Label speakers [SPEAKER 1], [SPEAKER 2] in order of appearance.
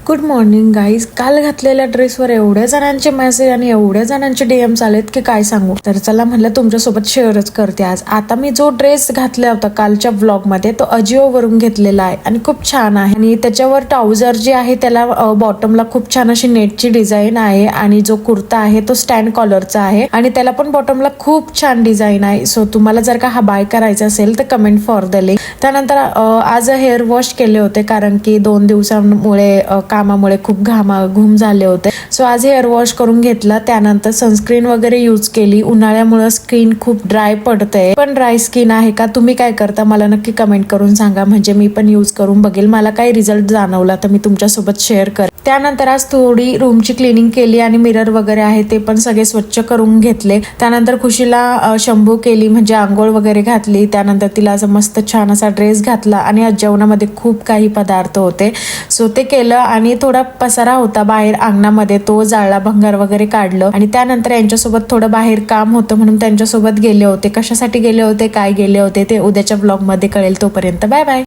[SPEAKER 1] Good morning guys. काल घातलेल्या ड्रेसवर एवढ्या जणांचे मेसेज आणि एवढ्या जणांचे डीएम्स आलेत की काय सांगू. तर चला म्हणलं तुमच्यासोबत शेअरच करते आज. आता मी जो ड्रेस घातला होता कालच्या व्लॉग मध्ये तो अजिओ वरून घेतलेला आहे आणि खूप छान आहे. आणि त्याच्यावर ट्राउझर जे आहे त्याला बॉटमला खूप छान अशी नेटची डिझाईन आहे आणि जो कुर्ता आहे तो स्टँड कॉलरचा आहे आणि त्याला पण बॉटमला खूप छान डिझाईन आहे. सो तुम्हाला जर का हा बाय करायचा असेल तर कमेंट फॉर द लिंक. त्यानंतर आज हेअर वॉश केले होते कारण की 2 दिवसांमुळे कामामुळे खूप घूम झाले होते. सो आज हेअर वॉश करून घेतला. त्यानंतर सनस्क्रीन वगैरे यूज केली. उन्हाळ्यामुळे स्किन खूप ड्राय पडते. पण ड्राय स्किन आहे का, तुम्ही काय करता मला नक्की कमेंट करून सांगा, म्हणजे मी पण यूज करून बघेल. मला काय रिझल्ट जाणवला तर मी तुमच्यासोबत शेअर करेन. त्यानंतर आज थोडी रूमची क्लिनिंग केली आणि मिरर वगैरे आहे ते पण सगळे स्वच्छ करून घेतले. त्यानंतर खुशीला शंभू केली, म्हणजे आंघोळ वगैरे घातली. त्यानंतर तिला असं मस्त छान असा ड्रेस घातला आणि आज जेवणामध्ये खूप काही पदार्थ होते सो ते केलं. आणि थोडा पसारा होता बाहेर अंगणामध्ये, तो जाळला, भंगार वगैरे काढलं. आणि त्यानंतर यांच्यासोबत थोडं बाहेर काम होतं म्हणून त्यांच्यासोबत गेले होते. कशासाठी गेले होते, काय गेले होते ते उद्याच्या ब्लॉग मध्ये कळेल. तोपर्यंत बाय बाय.